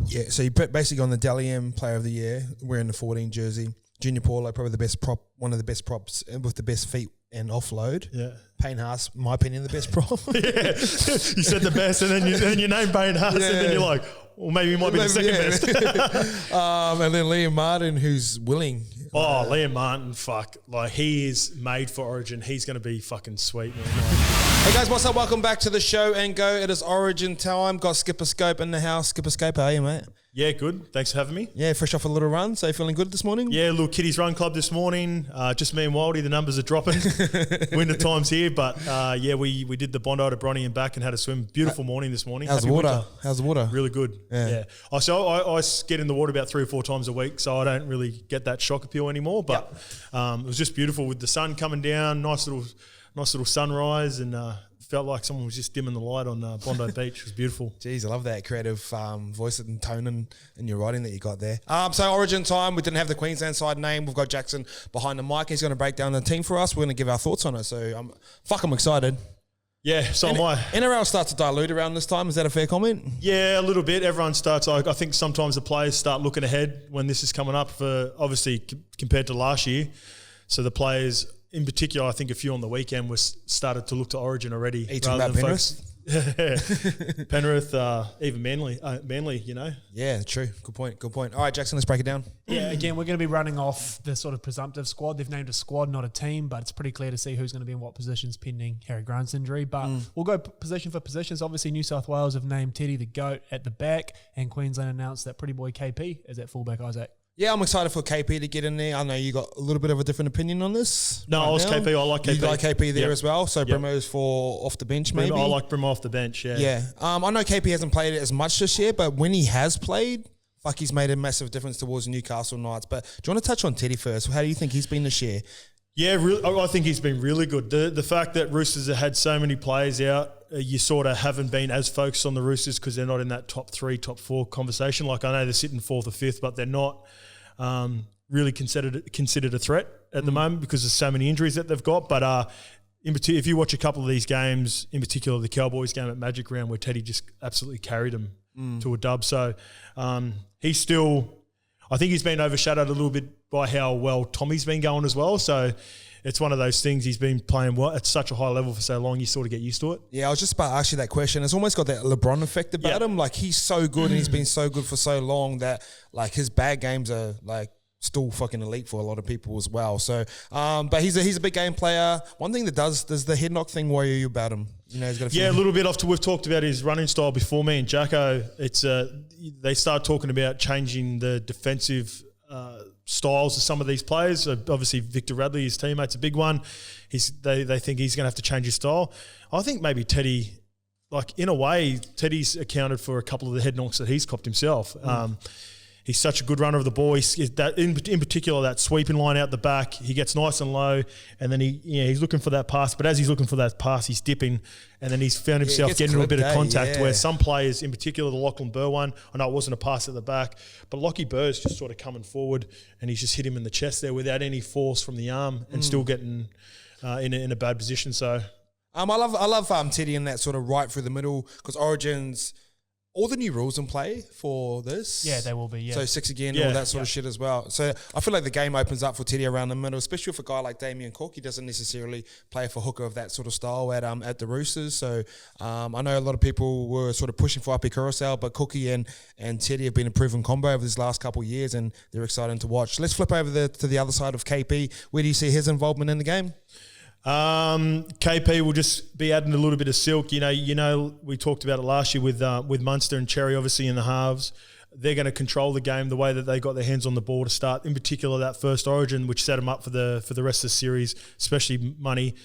Yeah, so you put basically on the Dalian Player of the Year, wearing the 14 jersey. Junior Paulo, probably the best prop, one of the best props with the best feet and offload. Yeah. Payne Haas, in my opinion, the best prop. Yeah, you said the best, and then you name Payne Haas, and then you're like, well, maybe he might be the second best. And then Liam Martin, who's willing. Oh, Liam Martin, fuck. Like, he is made for Origin. He's going to be fucking sweet, man. Hey guys, what's up? Welcome back to the show and go. It is Origin time. Got Skipper Scope in the house. Skipper Scope, how are you, mate? Yeah, good. Thanks for having me. Yeah, fresh off a little run. So you feeling good this morning? Yeah, little kiddies run club this morning. Just me and Wildy. The numbers are dropping. Winter time's here, but yeah, we did the Bondi to Bronny and back and had a swim. Beautiful morning this morning. How's the water? How's the water? Really good. Yeah. So I get in the water about 3 or 4 times a week, so I don't really get that shock appeal anymore. But it was just beautiful with the sun coming down. Nice little sunrise, and felt like someone was just dimming the light on Bondi Beach. It was beautiful. Jeez, I love that creative voice and tone in your writing that you got there. So Origin time, we didn't have the Queensland side name. We've got Jackson behind the mic. He's going to break down the team for us. We're going to give our thoughts on it. So I'm excited. Yeah, so am I. NRL starts to dilute around this time. Is that a fair comment? Yeah, a little bit. Everyone starts. I think sometimes the players start looking ahead when this is coming up for obviously compared to last year. So the players, in particular, I think a few on the weekend started to look to Origin already. Are you talking about Penrith? Penrith, even Manly, you know. Yeah, true. Good point. All right, Jackson, let's break it down. Yeah, again, we're going to be running off the sort of presumptive squad. They've named a squad, not a team, but it's pretty clear to see who's going to be in what positions pending Harry Grant's injury. But we'll go position for positions. Obviously, New South Wales have named Teddy the GOAT at the back, and Queensland announced that pretty boy KP is at fullback, Isaac. Yeah, I'm excited for KP to get in there. I know you got a little bit of a different opinion on this. No, I was KP. I like KP. You like KP there as well. So Brimo's for off the bench, maybe. I like Brimo off the bench. Yeah. Yeah. I know KP hasn't played it as much this year, but when he has played, fuck, he's made a massive difference towards Newcastle Knights. But do you want to touch on Teddy first? How do you think he's been this year? Yeah, really, I think he's been really good. The fact that Roosters have had so many players out, you sort of haven't been as focused on the Roosters because they're not in that top 3, top 4 conversation. Like, I know they're sitting 4th or 5th, but they're not really considered a threat at the moment because there's so many injuries that they've got. But if you watch a couple of these games, in particular the Cowboys game at Magic Round where Teddy just absolutely carried them to a dub. So he's still, I think he's been overshadowed a little bit by how well Tommy's been going as well. So it's one of those things, he's been playing well at such a high level for so long, you sort of get used to it. Yeah, I was just about to ask you that question. It's almost got that LeBron effect about him. Like, he's so good and he's been so good for so long that, like, his bad games are, like, still fucking elite for a lot of people as well. So, but he's a big game player. One thing that does the head knock thing worry you about him? You know, he's got a little bit we've talked about his running style before. Me and Jacko, it's they start talking about changing the defensive styles of some of these players. Obviously, Victor Radley, his teammate's a big one. They think he's going to have to change his style. I think maybe Teddy, like, in a way, Teddy's accounted for a couple of the head knocks that he's copped himself. He's such a good runner of the ball. In particular, that sweeping line out the back, he gets nice and low, and then he's looking for that pass. But as he's looking for that pass, he's dipping, and then he's found himself getting a bit of contact where some players, in particular the Lachlan Burr one, I know it wasn't a pass at the back, but Lockie Burr's just sort of coming forward, and he's just hit him in the chest there without any force from the arm and still getting in a bad position. So I love Teddy in that sort of right through the middle because Origin's all the new rules in play for this. Yeah, they will be, yeah. So 6 again, all that sort of shit as well. So I feel like the game opens up for Teddy around the middle, especially for a guy like Damian Cook. He doesn't necessarily play for hooker of that sort of style at the Roosters. So I know a lot of people were sort of pushing for Api Kurosau, but Cookie and Teddy have been a proven combo over these last couple of years, and they're exciting to watch. Let's flip over to the other side of KP. Where do you see his involvement in the game? KP will just be adding a little bit of silk. You know, we talked about it last year with Munster and Cherry, obviously in the halves. They're going to control the game the way that they got their hands on the ball to start. In particular, that first Origin, which set them up for the rest of the series, especially Money.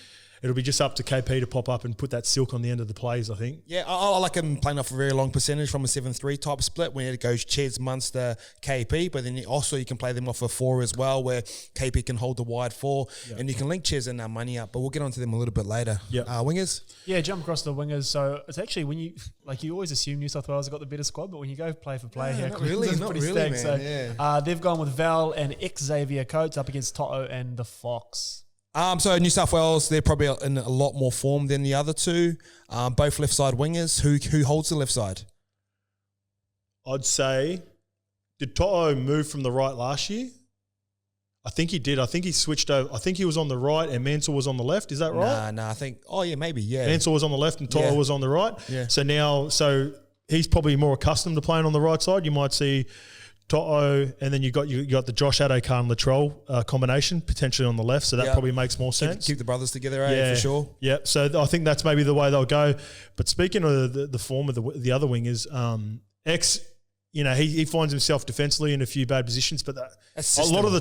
It'll be just up to KP to pop up and put that silk on the end of the plays, I think. Yeah, I like him playing off a very long percentage from a 7-3 type split when it goes Ches, Munster, KP, but then you can play them off a 4 as well where KP can hold the wide 4 and you can link Ches and Money up, but we'll get onto them a little bit later. Wingers? Yeah, jump across the wingers. So it's actually when you always assume New South Wales have got the better squad, but when you go play for play here, not really, stacked. Man. So they've gone with Val and ex-Xavier Coates up against Toto and the Fox. So New South Wales, they're probably in a lot more form than the other two. Both left side wingers. Who holds the left side? I'd say, did Toto move from the right last year? I think he did. I think he switched over. I think he was on the right and Mansell was on the left. Is that right? Nah, I think, maybe, yeah. Mansell was on the left and Toto was on the right. Yeah. So he's probably more accustomed to playing on the right side. You might see Toto, and then you got the Josh Adokar and Latrell combination potentially on the left. So that probably makes more sense. Keep the brothers together, for sure. Yeah. So I think that's maybe the way they'll go. But speaking of the form of the other wingers, X, he finds himself defensively in a few bad positions, but a lot of the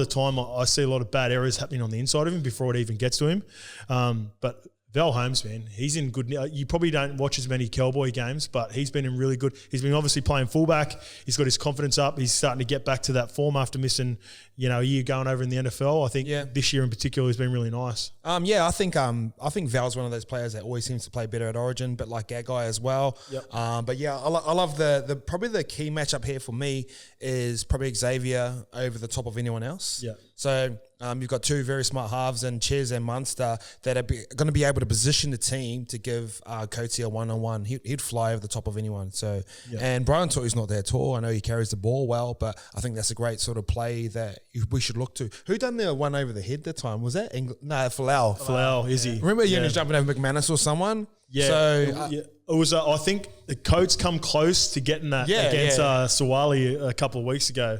time I see a lot of bad errors happening on the inside of him before it even gets to him. But Val Holmes, man, he's in good. You probably don't watch as many Cowboy games, but he's been in really good. He's been obviously playing fullback. He's got his confidence up. He's starting to get back to that form after missing, a year going over in the NFL. I think this year in particular has been really nice. I think Val's one of those players that always seems to play better at Origin, but like Gagai as well. Yep. But yeah, I love the probably the key matchup here for me is probably Xavier over the top of anyone else. Yeah. So you've got two very smart halves and Ches and Munster that are going to be able to position the team to give Coates a one-on-one. He'd fly over the top of anyone. So and Brian To'o's not that tall. I know he carries the ball well, but I think that's a great sort of play that we should look to. Who done the one over the head that time? Was that Folau? Folau, is he? Remember he was jumping over McManus or someone? Yeah. So it was. I think the Coates come close to getting that against Sawali a couple of weeks ago.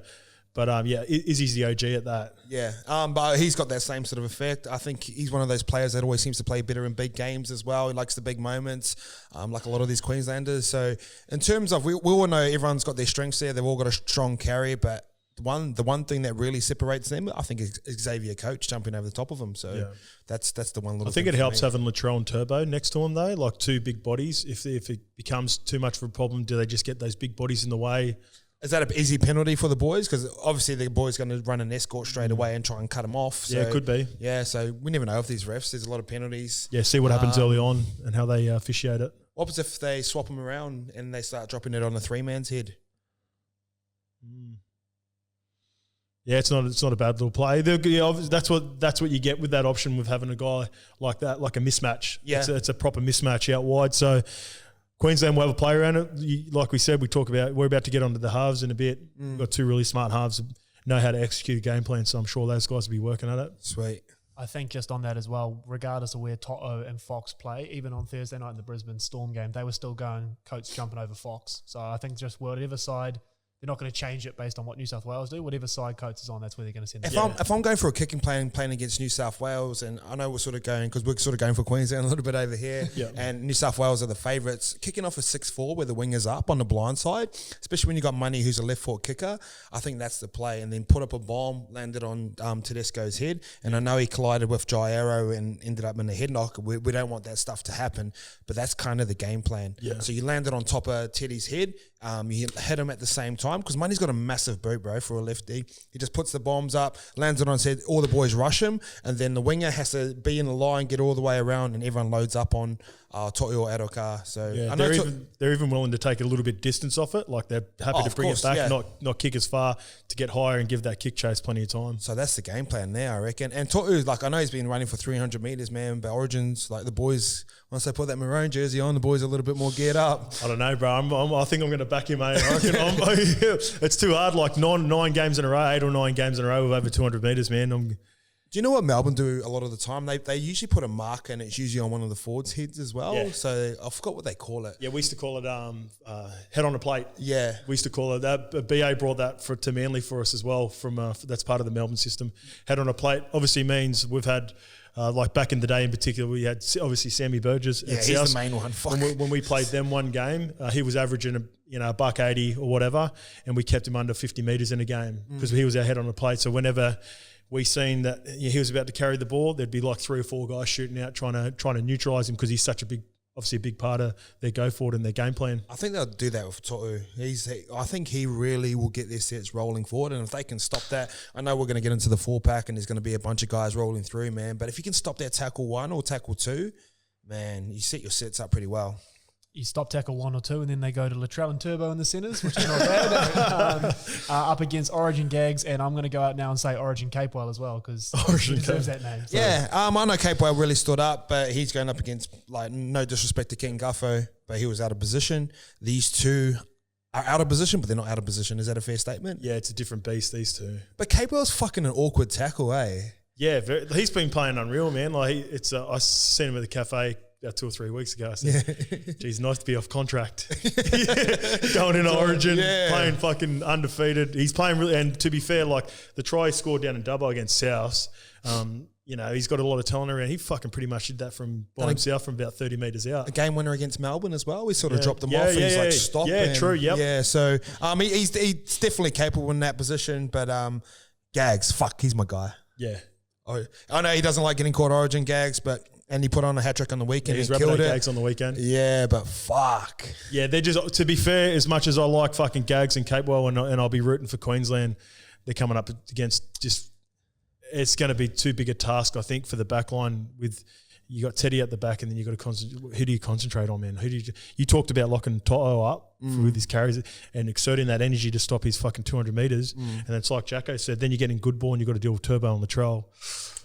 But Izzy's the OG at that. Yeah, but he's got that same sort of effect. I think he's one of those players that always seems to play better in big games as well. He likes the big moments, like a lot of these Queenslanders. So in terms of, we all know everyone's got their strengths there. They've all got a strong carry, but the one thing that really separates them, I think, is Xavier Coates jumping over the top of him. So that's the one little. I think it helps having Latrell and Turbo next to him though, like two big bodies. If it becomes too much of a problem, do they just get those big bodies in the way? Is that an easy penalty for the boys? Because obviously the boys going to run an escort straight away and try and cut them off. So, it could be. Yeah, so we never know if these refs. There's a lot of penalties. Yeah, see what happens early on and how they officiate it. What happens if they swap them around and they start dropping it on a three-man's head? Yeah, it's not a bad little play. That's what you get with that option with having a guy like that, like a mismatch. Yeah, it's a proper mismatch out wide. So Queensland will have a play around it. Like we said, we're about to get onto the halves in a bit. We've got two really smart halves that know how to execute a game plan, so I'm sure those guys will be working at it. Sweet. I think just on that as well, regardless of where Toto and Fox play, even on Thursday night in the Brisbane Storm game, they were still going Coates jumping over Fox. So I think just whatever side, they're not going to change it based on what New South Wales do. Whatever side Coates is on, that's where they're going to send it. If I'm going for a kicking play playing against New South Wales, and I know we're sort of going, because we're sort of going for Queensland a little bit over here, and New South Wales are the favourites, kicking off a 6-4 where the wing is up on the blind side, especially when you got Money who's a left foot kicker, I think that's the play. And then put up a bomb, landed on Tedesco's head, and I know he collided with Jairo and ended up in a head knock. We don't want that stuff to happen, but that's kind of the game plan. Yeah. So you landed on top of Teddy's head, you hit him at the same time, because Money's got a massive boot, bro, for a lefty. He just puts the bombs up, lands it on his head, all the boys rush him, and then the winger has to be in the line, get all the way around, and everyone loads up on To'i or Adokar. So I know they're even willing to take a little bit distance off it. Like they're happy to bring it back, not kick as far, to get higher and give that kick chase plenty of time. So that's the game plan there, I reckon. And To'u, like, I know he's been running for 300 metres, man, but Origins, like the boys, once they put that maroon jersey on, the boys are a little bit more geared up. I don't know, bro. I think I'm going to back you, mate. I reckon it's too hard. Like 9 games in a row, 8 or 9 games in a row with over 200 metres, man. Do you know what Melbourne do a lot of the time? They usually put a marker, and it's usually on one of the forwards' heads as well. Yeah. So I forgot what they call it. Yeah, we used to call it head on a plate. Yeah. We used to call it that. BA brought that to Manly for us as well. That's part of the Melbourne system. Head on a plate obviously means we've had, like back in the day in particular, we had obviously Sammy Burgess. Yeah, he's the main one. When we played them one game, he was averaging $180 or whatever, and we kept him under 50 metres in a game because he was our head on a plate. So whenever we seen that he was about to carry the ball, there'd be like 3 or 4 guys shooting out trying to neutralise him, because he's such a big part of their go forward and their game plan. I think they'll do that with To'u. I think he really will get their sets rolling forward, and if they can stop that, I know we're going to get into the 4-pack and there's going to be a bunch of guys rolling through, man, but if you can stop that tackle 1 or tackle 2, man, you set your sets up pretty well. You stop tackle 1 or 2, and then they go to Latrell and Turbo in the centres, which is not bad. Up against Origin Gags, and I'm going to go out now and say Origin Capewell as well, because he deserves that name. So. Yeah, I know Capewell really stood up, but he's going up against, like, no disrespect to King Guffo, but he was out of position. These two, are out of position, but they're not out of position. Is that a fair statement? Yeah, it's a different beast, these two. But Capewell's fucking an awkward tackle, eh? Yeah, he's been playing unreal, man. Like I seen him at the cafe about 2 or 3 weeks ago. I said, geez, nice to be off contract. Going in Origin, playing fucking undefeated. He's playing really, and to be fair, like the try he scored down in Dubbo against South, you know, he's got a lot of talent around. He fucking pretty much did that from by himself from about 30 metres out. A game winner against Melbourne as well. We sort of dropped them off. And he's like, stop. Yeah, true. Yep. Yeah, so he's definitely capable in that position. But Gags, fuck, he's my guy. Yeah. I know he doesn't like getting caught Origin, Gags, and he put on a hat trick on the weekend and killed it. Gags on the weekend. Yeah, but fuck. Yeah, they're just, to be fair, as much as I like fucking Gags and Capewell and I'll be rooting for Queensland, they're coming up against just, it's going to be too big a task, I think, for the back line with, you got Teddy at the back and then you got to concentrate. Who do you concentrate on, man? You talked about locking Toto up with his carries and exerting that energy to stop his fucking 200 metres. And it's like Jacko said, then you're getting good ball and you've got to deal with Turbo on the trail.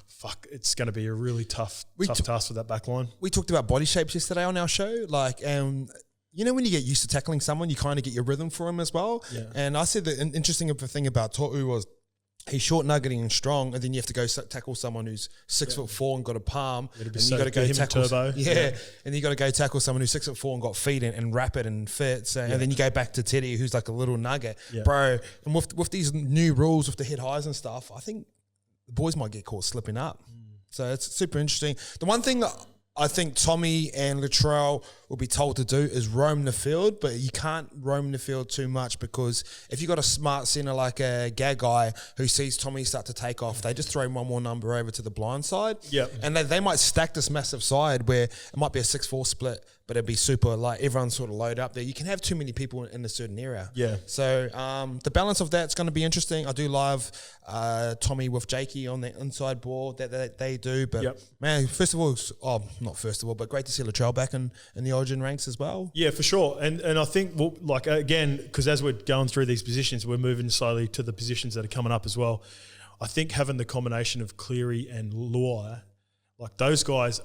Fuck, it's going to be a really tough task for that back line. We talked about body shapes yesterday on our show. Like, you know, when you get used to tackling someone, you kind of get your rhythm for him as well. Yeah. And I said the interesting thing about To'u was he's short, nuggeting and strong, and then you have to go tackle someone who's 6'4" and got a palm, and you got to go tackle Turbo. And you got to go tackle someone who's 6'4" and got feet and rapid and fit. So, and then you go back to Teddy, who's like a little nugget, bro. And with these new rules, with the head highs and stuff, I think the boys might get caught slipping up. So it's super interesting. The one thing that I think Tommy and Latrell will be told to do is roam the field, but you can't roam the field too much because if you got a smart centre like a Gagai who sees Tommy start to take off, they just throw one more number over to the blind side. Yep. And they might stack this massive side where it might be a 6-4 split, but it'd be super, like everyone's sort of load up there. You can have too many people in a certain area. Yeah. So the balance of that's going to be interesting. I do love Tommy with Jakey on the inside ball that they do. But man, not first of all, but great to see Latrell back in the Origin ranks as well. Yeah, for sure. And I think, well, like, again, because as we're going through these positions, we're moving slowly to the positions that are coming up as well. I think having the combination of Cleary and Luai, like those guys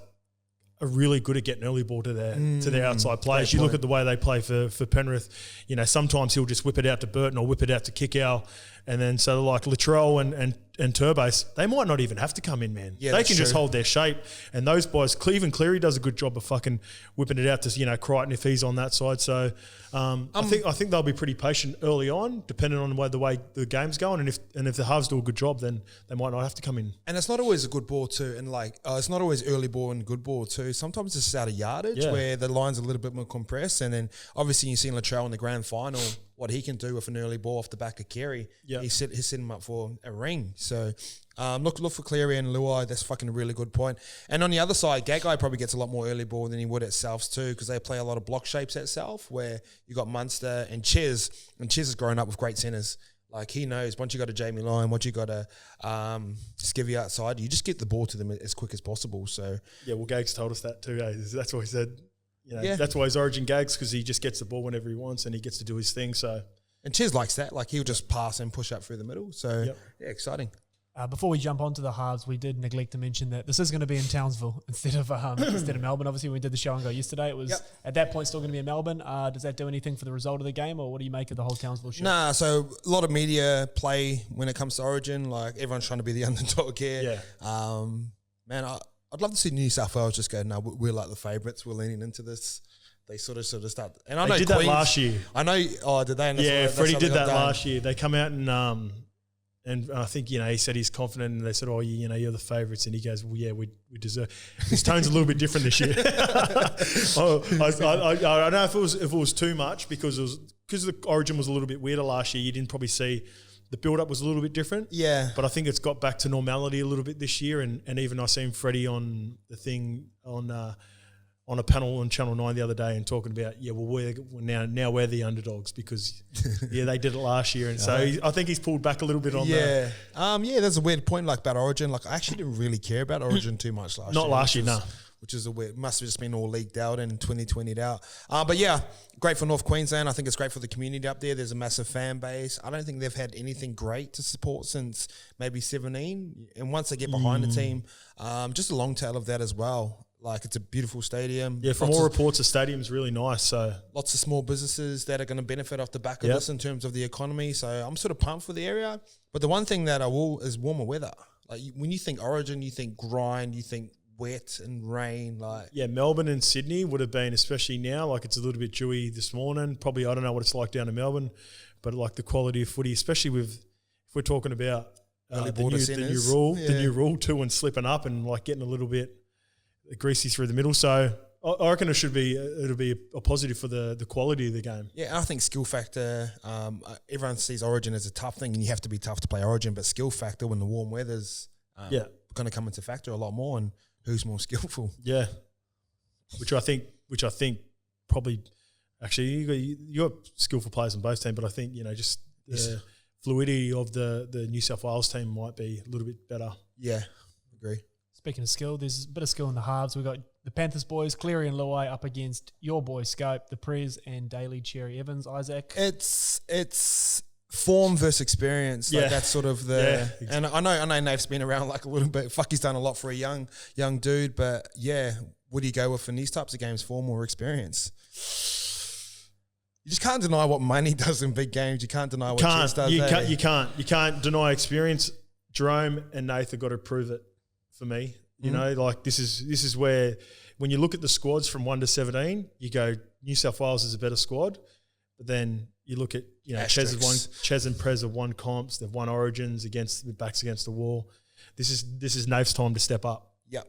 are really good at getting early ball to their outside players. You look at the way they play for Penrith, you know, sometimes he'll just whip it out to Burton or whip it out to Kickow. And then so like Latrell and Turbos, they might not even have to come in, man. Yeah, they can just hold their shape. And those boys, even Cleary does a good job of fucking whipping it out to, you know, Crichton if he's on that side. So I think they'll be pretty patient early on, depending on the way the game's going. And if the halves do a good job, then they might not have to come in. And it's not always a good ball too. And like it's not always early ball and good ball too. Sometimes it's out of yardage where the line's a little bit more compressed. And then obviously you've seen Latrell in the grand final, what he can do with an early ball off the back of Kerry. He's set him up for a ring. So look for Cleary and Luai. That's fucking a really good point. And on the other side, Gagai probably gets a lot more early ball than he would at Souths too, because they play a lot of block shapes at South, where you got Munster and Ches, and Ches has grown up with great centres. Like he knows once you got a Jamie Lyon, once you got a Skivvy outside, you just get the ball to them as quick as possible. So well, Gags told us that too. That's what he said. You know, that's why he's Origin Gags, because he just gets the ball whenever he wants and he gets to do his thing. So, and Ches likes that. Like he'll just pass and push up through the middle. So exciting. Before we jump onto the halves, we did neglect to mention that this is going to be in Townsville instead of Melbourne. Obviously, when we did the show and go yesterday, it was at that point still going to be in Melbourne. Does that do anything for the result of the game, or what do you make of the whole Townsville show? Nah, so a lot of media play when it comes to Origin. Like everyone's trying to be the underdog here. Man, I'd love to see New South Wales just go, no, we're like the favourites. We're leaning into this. They sort of start. And I know did that last year. I know. Oh, did they? And Freddie did that last year. They come out and I think, you know, he said he's confident, and they said, oh, you know, you're the favourites. And he goes, well, yeah, we deserve. His tone's a little bit different this year. I don't know if it was too much because the Origin was a little bit weirder last year. You didn't probably see. The build-up was a little bit different. Yeah. But I think it's got back to normality a little bit this year. And even I seen Freddie on the thing on a panel on Channel 9 the other day and talking about, now we're the underdogs because, they did it last year. And so I think he's pulled back a little bit on that. There's a weird point like about Origin. Like I actually didn't really care about Origin too much last year. Not last year, no. Which is must have just been all leaked out and 2020'd out. But yeah, great for North Queensland. I think it's great for the community up there. There's a massive fan base. I don't think they've had anything great to support since maybe 17. And once they get behind the team, just a long tail of that as well. Like, it's a beautiful stadium. Yeah, from all reports, the stadium's really nice. So lots of small businesses that are going to benefit off the back of this in terms of the economy. So I'm sort of pumped for the area. But the one thing that I will is warmer weather. Like, when you think Origin, you think grind, you think wet and rain. Like, yeah, Melbourne and Sydney would have been, especially now, like it's a little bit dewy this morning. Probably, I don't know what it's like down in Melbourne, but like the quality of footy, especially if we're talking about the new rule too, and slipping up and like getting a little bit greasy through the middle. So I reckon it'll be a positive for the quality of the game. Yeah, and I think skill factor, everyone sees Origin as a tough thing and you have to be tough to play Origin, but skill factor when the warm weather's going to come into factor a lot more, and who's more skillful. Yeah. Which I think probably actually you got skillful players on both teams, but I think, just the fluidity of the New South Wales team might be a little bit better. Yeah, agree. Speaking of skill, there's a bit of skill in the halves. We've got the Panthers boys, Cleary and Luai, up against your boy Scope, the Prez and Daly Cherry Evans. Isaac? It's form versus experience. Like that's sort of the and I know Nate's been around like a little bit. Fuck, he's done a lot for a young dude, but what do you go with in these types of games, form or experience? You just can't deny what money does in big games. You can't deny what chess does. You can't deny experience. Jerome and Nath have got to prove it. For me, you know, like this is where when you look at the squads from 1 to 17, you go New South Wales is a better squad, but then you look at Ches and Prez have won comps, they've won Origins with backs against the wall. This is Nath's time to step up. Yep.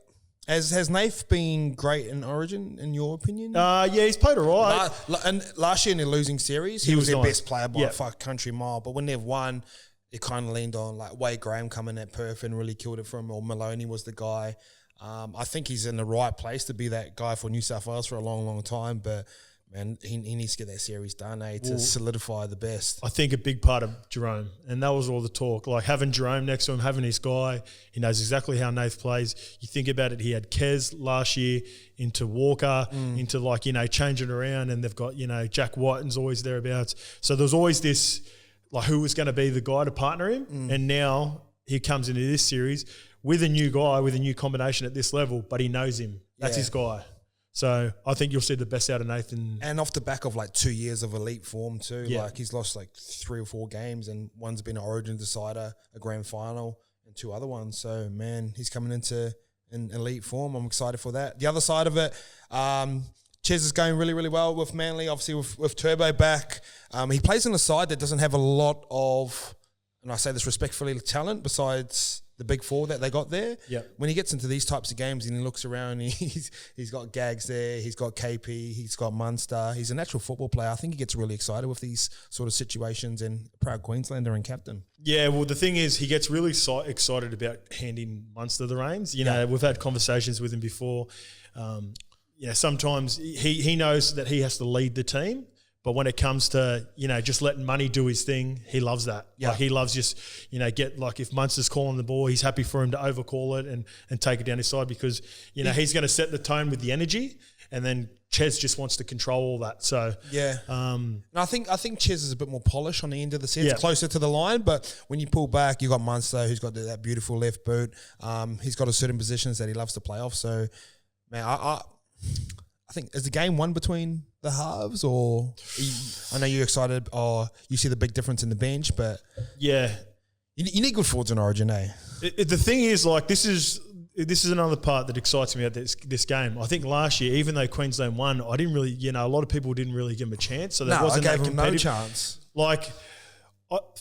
Has Nath been great in Origin in your opinion? He's played all right. And last year in the losing series, he was their best player by a fuck country mile. But when they've won, it kind of leaned on like Wade Graham coming at Perth and really killed it for him, or Maloney was the guy. I think he's in the right place to be that guy for New South Wales for a long, long time. But man, he needs to get that series done, to solidify the best. I think a big part of Jerome, and that was all the talk, like having Jerome next to him, having his guy, he knows exactly how Nath plays. You think about it, he had Kez last year into Walker, into changing around, and they've got, Jack Whiten's always thereabouts. So there's always this, like, who was going to be the guy to partner him, and now he comes into this series with a new guy, with a new combination at this level, but he knows him. That's his guy. So I think you'll see the best out of Nathan. And off the back of like 2 years of elite form too. Yeah. Like he's lost like 3 or 4 games, and one's been an Origin decider, a grand final, and 2 other ones. So man, he's coming into an elite form. I'm excited for that. The other side of it, Ches is going really, really well with Manly, obviously with Turbo back. He plays on a side that doesn't have a lot of, and I say this respectfully, talent besides the big 4 that they got there. Yeah. When he gets into these types of games and he looks around, he's got Gags there, he's got KP, he's got Munster. He's a natural football player. I think he gets really excited with these sort of situations, and a proud Queenslander and captain. Yeah, well, the thing is, he gets really excited about handing Munster the reins. We've had conversations with him before. Sometimes he knows that he has to lead the team. But when it comes to, just letting money do his thing, he loves that. Yeah. Like he loves just, if Munster's calling the ball, he's happy for him to overcall it and take it down his side, because, he's going to set the tone with the energy, and then Ches just wants to control all that. So yeah. I think Ches is a bit more polished on the end of the set, closer to the line, but when you pull back, you got Munster who's got that beautiful left boot. He's got a certain positions that he loves to play off. So, man, I think, is the game won between the halves, or I know you're excited, or you see the big difference in the bench, but yeah, you need good forwards in Origin, eh? The thing is, like, this is another part that excites me about this game. I think last year, even though Queensland won, I didn't really, a lot of people didn't really give them a chance, so there wasn't that competitive. No chance. Like,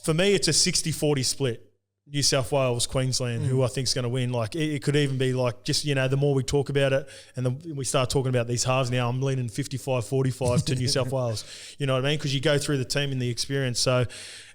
for me, it's a 60-40 split. New South Wales, Queensland, who I think is going to win. Like, it could even be like, just, the more we talk about it and we start talking about these halves now, I'm leaning 55-45 to New South Wales. You know what I mean? Because you go through the team and the experience. So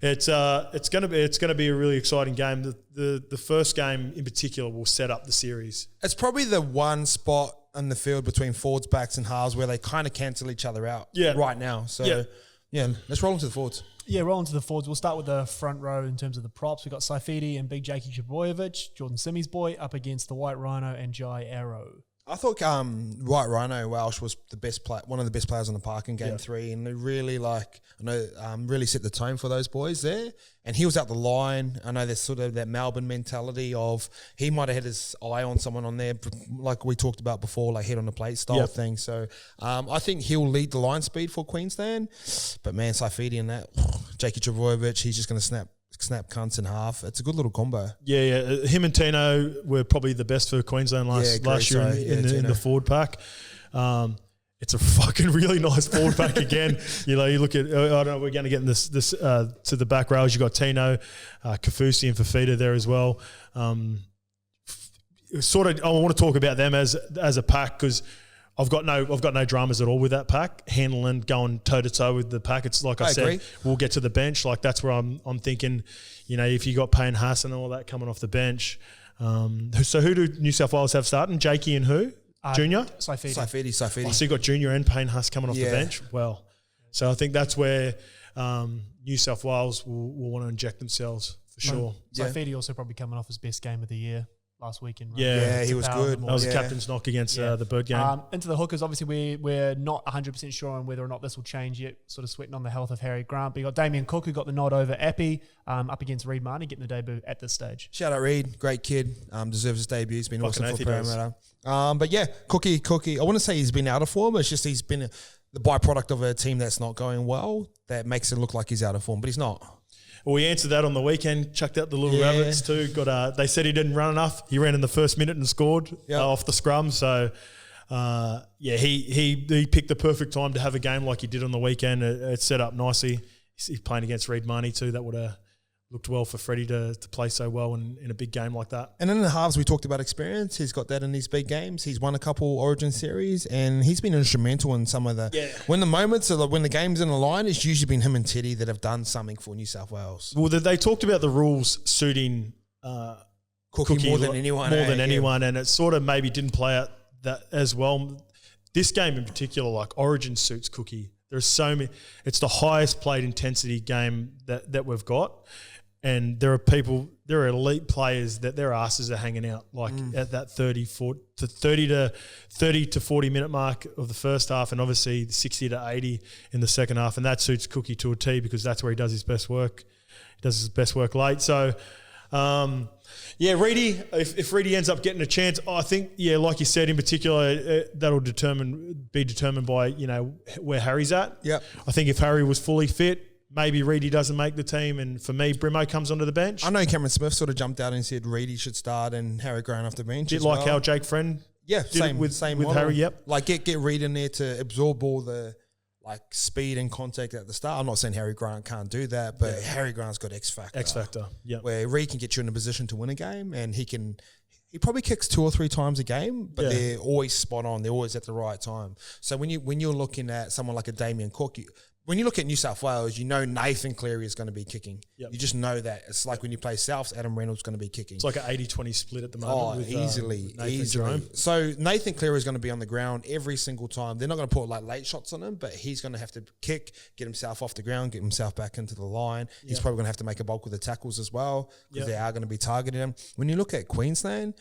it's going to be a really exciting game. The first game in particular will set up the series. It's probably the one spot in the field between forwards, backs and halves where they kind of cancel each other out right now. So, let's roll into the forwards. Yeah, rolling to the forwards. We'll start with the front row in terms of the props. We've got Saifidi and Big Jakey Trbojevic, Jordan Simi's boy, up against the White Rhino and Jai Arrow. I thought White Rhino Welsh was the best one of the best players on the park in Game 3, and they really really set the tone for those boys there. And he was out the line. I know there's sort of that Melbourne mentality of he might have had his eye on someone on there, like we talked about before, like head on the plate style thing. So I think he'll lead the line speed for Queensland. But man, Saifidi and that, Jakey Trbojevic, he's just going to snap cunts in half. It's a good little combo. Yeah. Him and Tino were probably the best for Queensland last year in the forward pack. It's a fucking really nice forward pack again. You look at, I don't know, we're going to get in this to the back rows. You got Tino, Kafusi and Fafita there as well. I want to talk about them as a pack because I've got no dramas at all with that pack. Handling, going toe to toe with the pack. It's like I said, agree. We'll get to the bench. Like that's where I'm thinking. If you got Payne Haas and all that coming off the bench. So who do New South Wales have starting? Jakey and who? Junior? Saifidi. Oh, so you got Junior and Payne Haas coming off the bench? Well, so I think that's where New South Wales will want to inject themselves for sure. Saifidi also probably coming off his best game of the year last weekend. Right? Yeah, he was good. That was a captain's knock against the Bird game. Into the hookers, obviously we're not 100% sure on whether or not this will change yet, sort of sweating on the health of Harry Grant. But you got Damian Cook, who got the nod over Appy, up against Reed Marnie, getting the debut at this stage. Shout out Reed, great kid, deserves his debut. He's been awesome for Parramatta. But yeah, Cookie, I want to say he's been out of form. It's just he's been the byproduct of a team that's not going well that makes it look like he's out of form, but he's not. Well, we answered that on the weekend, chucked out the little rabbits too. They said he didn't run enough. He ran in the first minute and scored off the scrum. So, he picked the perfect time to have a game like he did on the weekend. It's set up nicely. He's playing against Reed Marnie too. That would have looked well for Freddie to play so well in a big game like that. And in the halves, we talked about experience. He's got that in these big games. He's won a couple Origin series, and he's been instrumental in some of the when the game's in the line. It's usually been him and Teddy that have done something for New South Wales. Well, they talked about the rules suiting Cookie more than anyone, and it sort of maybe didn't play out that as well. This game in particular, like Origin suits Cookie. There's so many. It's the highest played intensity game that we've got. And there are elite players that their asses are hanging out at that 30 to 40 minute mark of the first half, and obviously 60 to 80 in the second half, and that suits Cookie to a T because that's where he does his best work. He does his best work late. So, Reedy, if Reedy ends up getting a chance, I think like you said in particular, that'll be determined by where Harry's at. Yep. I think if Harry was fully fit, maybe Reedy doesn't make the team, and for me, Brimo comes onto the bench. I know Cameron Smith sort of jumped out and said Reedy should start and Harry Grant off the bench. Bit like how Jake Friend same with Harry. Yep. Like get Reed in there to absorb all the speed and contact at the start. I'm not saying Harry Grant can't do that, but Harry Grant's got X factor. Yeah. Where Reed can get you in a position to win a game, and he probably kicks 2 or 3 times a game, but they're always spot on. They're always at the right time. So when you're looking at someone like a Damian Cook, when you look at New South Wales, Nathan Cleary is going to be kicking. Yep. You just know that. It's like when you play Souths, Adam Reynolds is going to be kicking. It's like an 80-20 split at the moment. Easily. So Nathan Cleary is going to be on the ground every single time. They're not going to put late shots on him, but he's going to have to kick, get himself off the ground, get himself back into the line. He's probably going to have to make a bulk of the tackles as well because they are going to be targeting him. When you look at Queensland,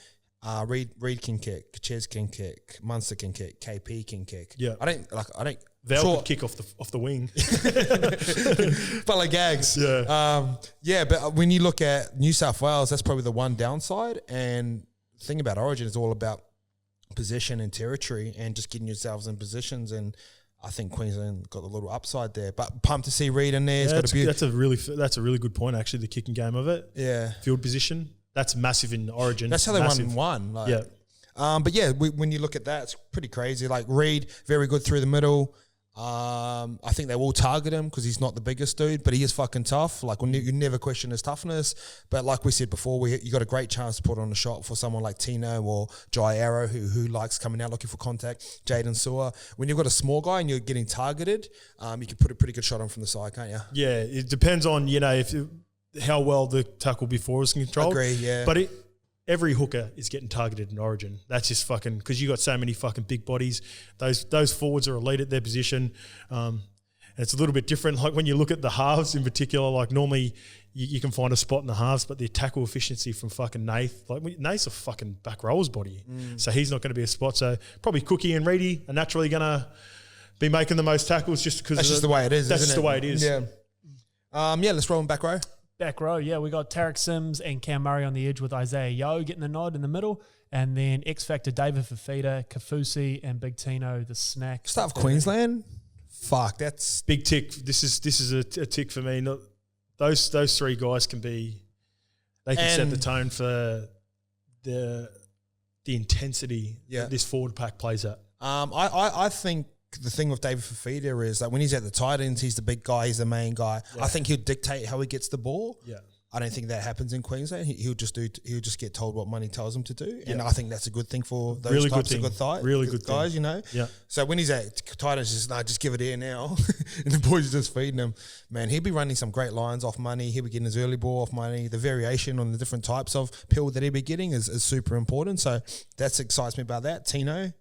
Reed can kick, Ches can kick, Munster can kick, KP can kick. Yeah. I don't. Val could kick off the wing. But like gags. Yeah. But when you look at New South Wales, that's probably the one downside. And the thing about Origin is all about position and territory and just getting yourselves in positions. And I think Queensland got a little upside there. But pumped to see Reed in there. That's a really good point, actually, the kicking game of it. Yeah. Field position. That's massive in Origin. That's how they won. But when you look at that, it's pretty crazy. Like Reed, very good through the middle. I think they will target him because he's not the biggest dude, but he is fucking tough. Like you never question his toughness. But like we said before, you got a great chance to put on a shot for someone like Tino or Jai Arrow who likes coming out looking for contact. Jaden Sewer. When you've got a small guy and you're getting targeted, you can put a pretty good shot on from the side, can't you? Yeah, it depends on how well the tackle before is controlled. Agree, yeah. But every hooker is getting targeted in Origin. That's just fucking because you got so many fucking big bodies. Those forwards are elite at their position. And it's a little bit different. Like when you look at the halves in particular, like normally, you can find a spot in the halves, but the tackle efficiency from fucking Nath, like Nath's a fucking back rower's body, so he's not going to be a spot. So probably Cookie and Reedy are naturally going to be making the most tackles just because that's just the way it is. That's isn't just the way it is. Yeah. Let's roll in back row. Back row, yeah, we got Tarik Sims and Cam Murray on the edge with Isaiah Yeo getting the nod in the middle, and then X Factor David Fafita, Kafusi, and Big Tino the snack. Start of Queensland. Fuck, that's big tick. This is a tick for me. Not those three guys can set the tone for the intensity that this forward pack plays at. I think the thing with David Fafita is that when he's at the tight ends, he's the big guy, he's the main guy. Yeah. I think he'll dictate how he gets the ball. Yeah. I don't think that happens in Queensland. He'll just get told what money tells him to do, and I think that's a good thing for those really types good of good guys. Thing. You know, yeah. So when he's at tight ends, just give it here now, and the boys are just feeding him. Man, he'll be running some great lines off money. He'll be getting his early ball off money. The variation on the different types of pill that he'll be getting is super important. So that excites me about that. Tino,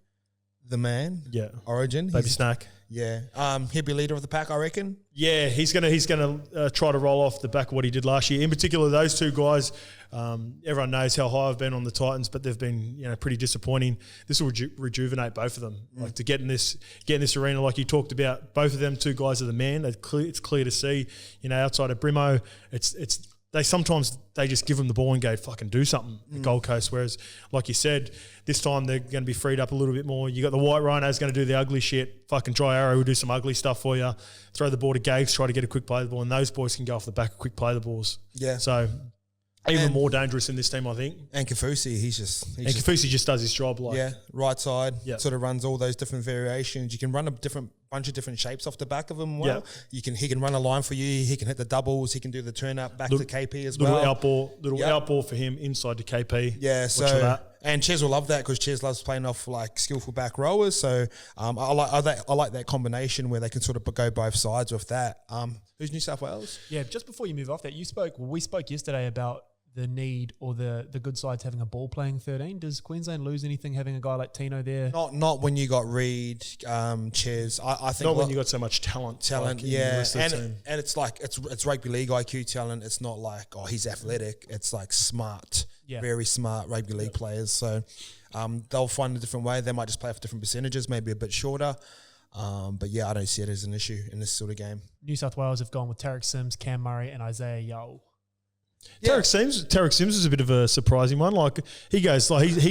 the man, Origin, baby snack. Yeah, he'll be leader of the pack, I reckon. Yeah, he's gonna try to roll off the back of what he did last year. In particular, those two guys. Everyone knows how high I've been on the Titans, but they've been pretty disappointing. This will rejuvenate both of them. Like to get in this arena, like you talked about. Both of them, two guys are the man. It's clear to see. Outside of Brimo, they sometimes just give them the ball and go fucking do something at Gold Coast. Whereas, like you said, this time they're going to be freed up a little bit more. You got the white rhinos going to do the ugly shit. Fucking Dry Arrow will do some ugly stuff for you. Throw the ball to Gags, try to get a quick play of the ball, and those boys can go off the back and quick play the balls. Yeah. So even more dangerous in this team, I think. And Kafusi, Kafusi just does his job. Right side, sort of runs all those different variations. You can run a bunch of different shapes off the back of him. He can run a line for you. He can hit the doubles. He can do the turn up back to KP as well. Little outball for him inside to KP. Yeah, so and Ches will love that because Ches loves playing off like skillful back rowers. So I like that combination where they can sort of go both sides with that. Who's New South Wales? Yeah, just before you move off that, we spoke yesterday about the need or the good sides having a ball playing 13. Does Queensland lose anything having a guy like Tino there? Not when you got Reed, Ches. I think not when you got so much talent. And it's like it's rugby league IQ talent. It's not like he's athletic. It's like smart, very smart rugby league players. So they'll find a different way. They might just play for different percentages, maybe a bit shorter. But I don't see it as an issue in this sort of game. New South Wales have gone with Tarik Sims, Cam Murray, and Isaiah Yeo. Tarik Sims is a bit of a surprising one. Like he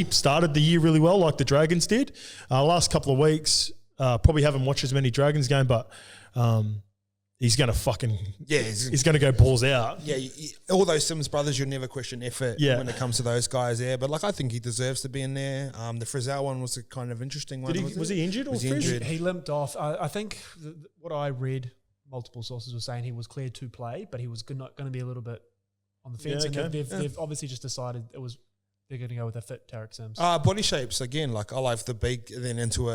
started the year really well, like the Dragons did. Last couple of weeks, probably haven't watched as many Dragons game, but he's going to fucking he's going to go balls out. Yeah, all those Sims brothers, you'll never question effort when it comes to those guys there. But I think he deserves to be in there. The Frizzell one was a kind of interesting one. Was he injured? Was he injured? He limped off. I think what I read, multiple sources were saying he was cleared to play, but he was not going to be a little bit on the fence, and they've obviously just decided they're going to go with a fit Tarik Sims. Body shapes again, I like the big, and then into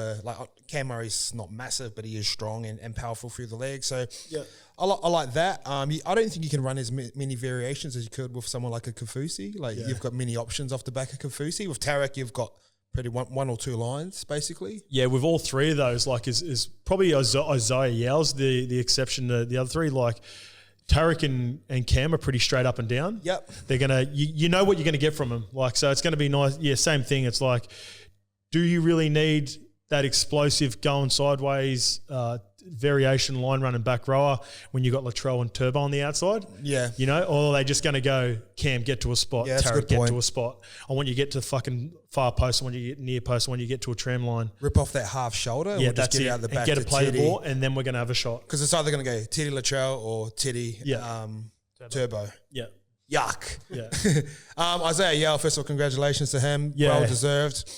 Cam Murray's not massive, but he is strong and powerful through the legs. So I like that. I don't think you can run as many variations as you could with someone like a Kafusi. You've got many options off the back of Kafusi. With Tarik, you've got pretty one or two lines basically. Yeah, with all three of those, is probably Isaiah Yeo's the exception to the other three. Tarik and Cam are pretty straight up and down. Yep. They're going to, you know what you're going to get from them. So it's going to be nice. Yeah, same thing. It's do you really need that explosive going sideways variation line running back rower when you got Latrell and Turbo on the outside? Yeah. Or are they just going to go, Cam, get to a spot, Tarik, get to a spot. I want you to get to the fucking far post, I want you to get near post, I want you to get to a tram line. Rip off that half shoulder. Yeah, that's it. Out the back and get to play Teddy. The ball, and then we're going to have a shot. Because it's either going to go Teddy Latrell or Teddy Turbo. Yeah. Yuck. Yeah. Isaiah Yeo, first of all, congratulations to him. Yeah. Well deserved.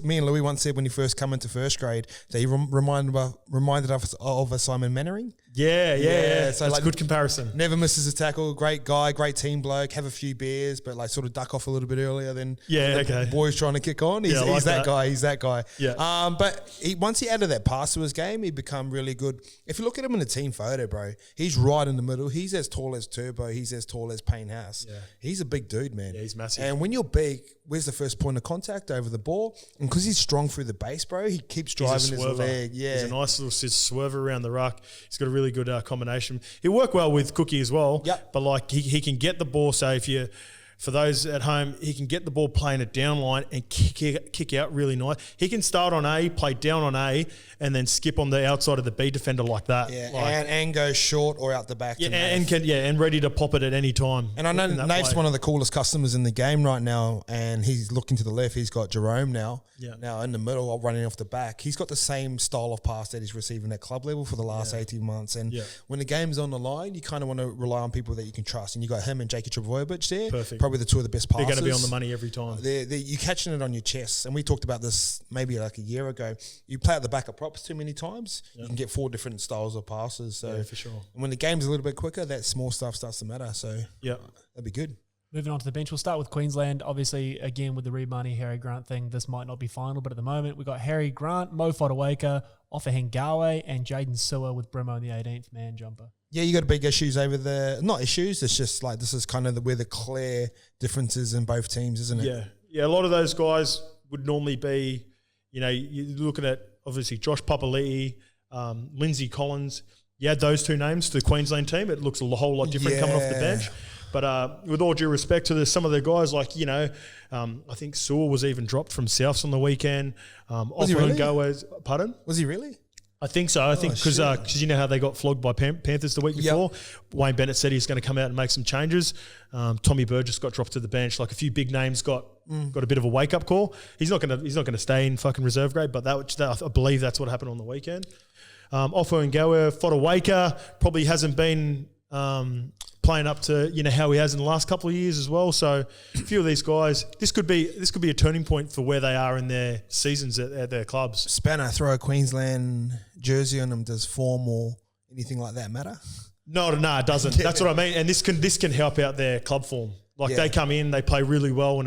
Me and Louis once said when he first come into first grade that he reminded us of a Simon Mannering. Yeah. So that's a good comparison. Never misses a tackle. Great guy, great team bloke. Have a few beers, but sort of duck off a little bit earlier than the boys trying to kick on. He's that guy. He's that guy. Yeah. But once he added that pass to his game, he become really good. If you look at him in a team photo, bro, he's right in the middle. He's as tall as Turbo. He's as tall as Payne House. Yeah. He's a big dude, man. Yeah, he's massive. And when you're big, where's the first point of contact? Over the ball. And because he's strong through the base, bro, he keeps driving his leg. Yeah. He's a nice little swerver around the ruck. He's got a really really good combination. He'll work well with Cookie as well. Yep. But like he can get the ball. So if you, for those at home, he can get the ball playing it down line and kick out really nice. He can start on A, play down on A, and then skip on the outside of the B defender like that. Yeah, like, and go short or out the back. Yeah, and ready to pop it at any time. And I know Nate's one of the coolest customers in the game right now, and he's looking to the left. He's got Jerome now. Yeah. Now in the middle, running off the back. He's got the same style of pass that he's receiving at club level for the last 18 months. And when the game's on the line, you kind of want to rely on people that you can trust. And you got him and Jakey Trbojevic there. Perfect. Probably the two of the best passers. They're going to be on the money every time. You're catching it on your chest. And we talked about this maybe like a year ago. You play at the back of props too many times, you can get 4 different styles of passes. So for sure. And when the game's a little bit quicker, that small stuff starts to matter. So that'd be good. Moving on to the bench, we'll start with Queensland. Obviously, again, with the Reed Marnie, Harry Grant thing, this might not be final, but at the moment, we've got Harry Grant, Mo Fotuaika, Ofa Hengawe, and Jaden Sewer with Brimo in the 18th man jumper. Yeah, you got big issues over there. Not issues, it's just like this is kind of where the clear differences in both teams, isn't it? Yeah, a lot of those guys would normally be, you're looking at, obviously, Josh Papali'i, Lindsay Collins. You add those two names to the Queensland team, it looks a whole lot different coming off the bench. But with all due respect to some of the guys, like, I think Sewell was even dropped from Souths on the weekend. Was he really? Pardon? Was he really? I think so. I think because you know how they got flogged by Panthers the week before. Wayne Bennett said he's going to come out and make some changes. Tommy Burgess got dropped to the bench. Like a few big names got a bit of a wake up call. He's not going to stay in fucking reserve grade, but I believe that's what happened on the weekend. Ofa Hengawe, Fotuaika probably hasn't been playing up to how he has in the last couple of years as well. So a few of these guys, this could be a turning point for where they are in their seasons at their clubs. Spanner, throw a Queensland jersey on them. Does form or anything like that matter? No, it doesn't. That's what I mean. And this can help out their club form. Like they come in, they play really well in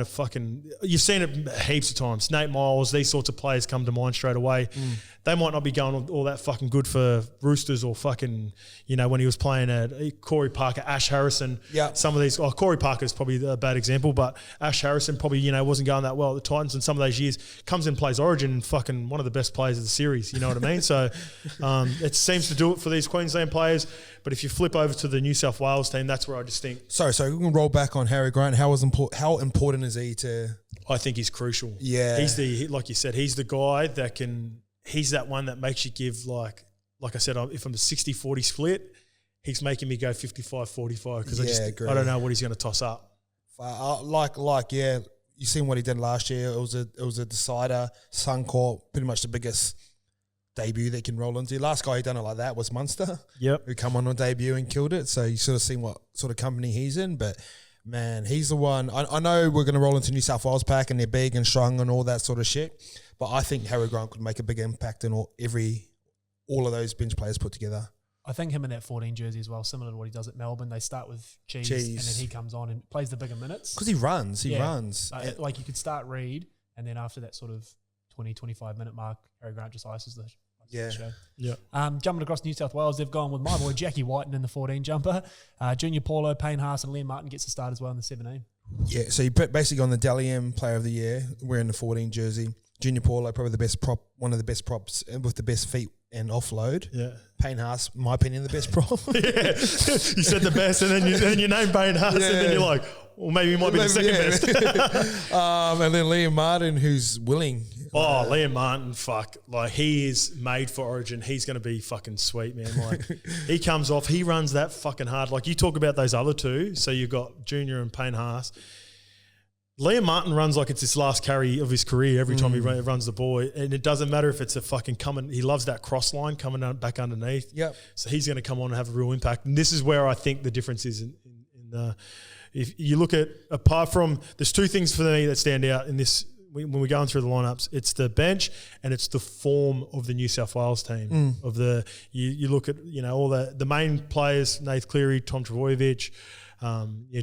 you've seen it heaps of times. Nate Miles, these sorts of players come to mind straight away. They might not be going all that fucking good for Roosters or fucking, when he was playing at Corey Parker, Ash Harrison. Yeah. Some of these, Corey Parker is probably a bad example, but Ash Harrison probably, wasn't going that well at the Titans, and some of those years comes in, plays Origin, and fucking one of the best players of the series, you know what I mean? So it seems to do it for these Queensland players. But if you flip over to the New South Wales team, that's where I just think. So we can roll back on Harry Grant. How important is he to? I think he's crucial. Yeah, like you said, he's the guy that can. He's that one that makes you give like I said, if I'm a 60-40 split, he's making me go 55-45 because I don't know what he's going to toss up. You seen what he did last year. It was a decider. Suncorp, pretty much the biggest debut they can roll into. Last guy who done it like that was Munster. Yep. Who come on debut and killed it. So you sort of seen what sort of company he's in. But man, he's the one. I know we're going to roll into New South Wales pack and they're big and strong and all that sort of shit. But I think Harry Grant could make a big impact in all of those bench players put together. I think him in that 14 jersey as well, similar to what he does at Melbourne. They start with Cheese. And then he comes on and plays the bigger minutes. Because he runs. Like you could start Reed, and then after that sort of 20, 25 minute mark, Harry Grant just ices the show. Yeah. Jumping across New South Wales, they've gone with my boy Jackie Whiten in the 14 jumper. Junior Paulo, Payne Haas, and Liam Martin gets the start as well in the 17. Yeah, so you put basically on the Dally M Player of the Year wearing the 14 jersey. Junior Paulo, probably the best prop, one of the best props with the best feet and offload. Yeah. Payne Haas, in my opinion, the best prop. Yeah. You said the best, and then you name Payne Haas, and then you're like, well, maybe he might be the second best. And then Liam Martin, who's willing. Liam Martin, he is made for Origin. He's going to be fucking sweet, man. Like, he comes off, he runs that fucking hard. Like, you talk about those other two, so you've got Junior and Payne Haas. Liam Martin runs like it's his last carry of his career every time he runs the ball. And it doesn't matter if it's a fucking coming. He loves that cross line coming back underneath. Yep. So he's going to come on and have a real impact. And this is where I think the difference is in the if you look at, apart from, there's two things for me that stand out in this when we're going through the lineups. It's the bench and it's the form of the New South Wales team. You look at, all the main players, Nath Cleary, Tom Trbojevic,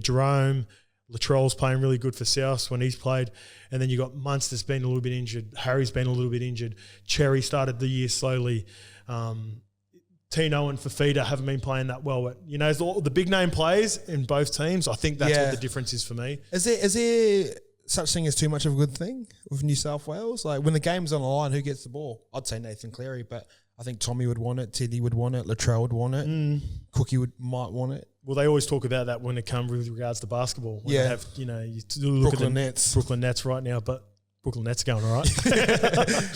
Jerome, Latrell's playing really good for South when he's played. And then you got Munster's been a little bit injured. Harry's been a little bit injured. Cherry started the year slowly. Tino and Fafita haven't been playing that well. But, the big name players in both teams, I think that's what the difference is for me. Is there such thing as too much of a good thing with New South Wales? Like when the game's on the line, who gets the ball? I'd say Nathan Cleary, but I think Tommy would want it, Teddy would want it, Latrell would want it, Cookie might want it. Well, they always talk about that when it comes with regards to basketball. When they have, you look Brooklyn at the Nets. Brooklyn Nets right now, but Brooklyn Nets going all right.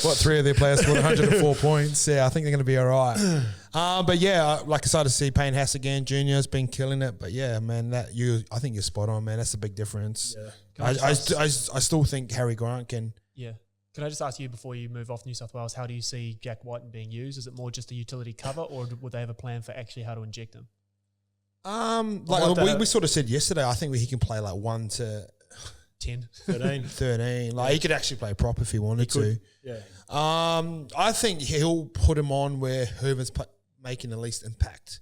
What, 3 of their players scored 104 points? Yeah, I think they're going to be all right. But yeah, like I started to see Payne Haas again. Junior's been killing it. But yeah, man, I think you're spot on, man. That's the big difference. Yeah. I still think Harry Grant can. Yeah. Can I just ask you before you move off New South Wales, how do you see Jack Whiten being used? Is it more just a utility cover, or would they have a plan for actually how to inject him? We sort of said yesterday, I think he can play like 1 to 10. 13. Like he could actually play prop if he wanted to. Yeah. I think he'll put him on where Hoover's making the least impact.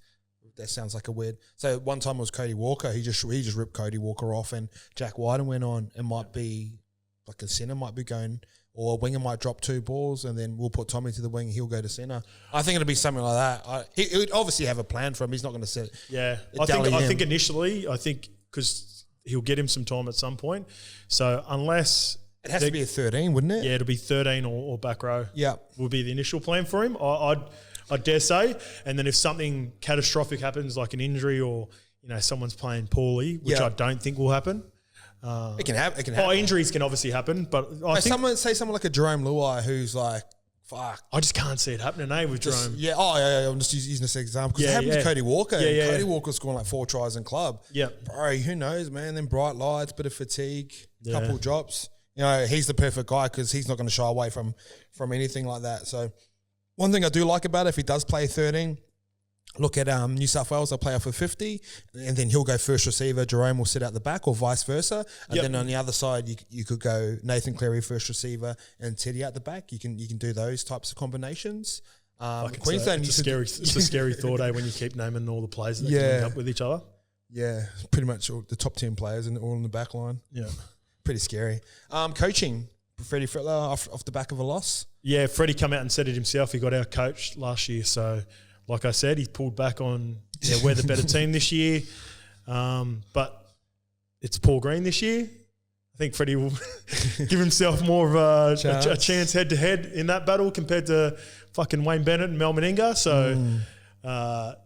That sounds like a weird. So one time it was Cody Walker. He just ripped Cody Walker off, and Jack Whiten went on. It might be like a centre might be going, or a winger might drop 2 balls, and then we'll put Tommy to the wing. He'll go to centre. I think it'll be something like that. He would obviously have a plan for him. He's not going to set. Yeah, I think initially, because he'll get him some time at some point. So unless it has to be a 13, wouldn't it? Yeah, it'll be 13 or back row. Yeah, will be the initial plan for him. I dare say. And then if something catastrophic happens, like an injury or someone's playing poorly, which I don't think will happen. It can happen. Injuries can obviously happen, but I think someone like a Jerome Luai who's like, fuck. I just can't see it happening, with Jerome. Yeah. I'm just using this example because it happened to Cody Walker. Cody Walker's scoring like 4 tries in club. Yeah, bro. Who knows, man? Then bright lights, bit of fatigue, couple drops. He's the perfect guy because he's not going to shy away from anything like that. So one thing I do like about it, if he does play 13. Look at New South Wales, they'll play off of 50, and then he'll go first receiver. Jerome will sit out the back, or vice versa. And then on the other side, you could go Nathan Cleary first receiver and Teddy out the back. You can do those types of combinations. Queensland, it's a scary thought, when you keep naming all the players that link up with each other. Yeah, pretty much all the top 10 players and all in the back line. Yeah, pretty scary. Coaching, Freddie Fritler off the back of a loss. Yeah, Freddie come out and said it himself. He got our coach last year, so. Like I said, he pulled back on we're the better team this year. But it's Paul Green this year. I think Freddie will give himself more of a chance head-to-head in that battle compared to fucking Wayne Bennett and Mel Meninga. So, I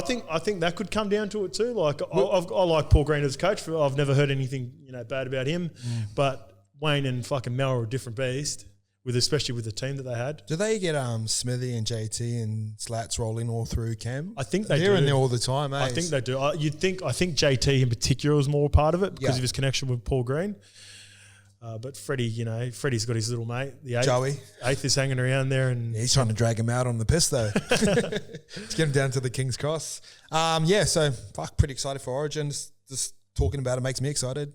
think that could come down to it too. Like I like Paul Green as a coach. I've never heard anything bad about him. But Wayne and fucking Mel are a different beast. Especially with the team that they had. Do they get Smithy and JT and Slats rolling all through Cam? I think they do. They're in there all the time, I think they do. I think JT in particular was more part of it because of his connection with Paul Green. But Freddie, Freddie's got his little mate, the eighth. Joey. Eighth is hanging around there. And he's trying to drag him out on the piss, though. Let's get him down to the King's Cross. So pretty excited for Origin. Just talking about it makes me excited.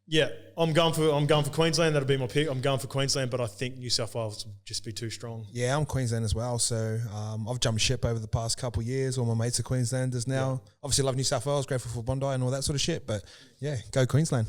Yeah, I'm going for Queensland. That'll be my pick. I'm going for Queensland, but I think New South Wales will just be too strong. Yeah, I'm Queensland as well. So I've jumped ship over the past couple of years. All my mates are Queenslanders now. Obviously, love New South Wales, grateful for Bondi and all that sort of shit. But yeah, go Queensland.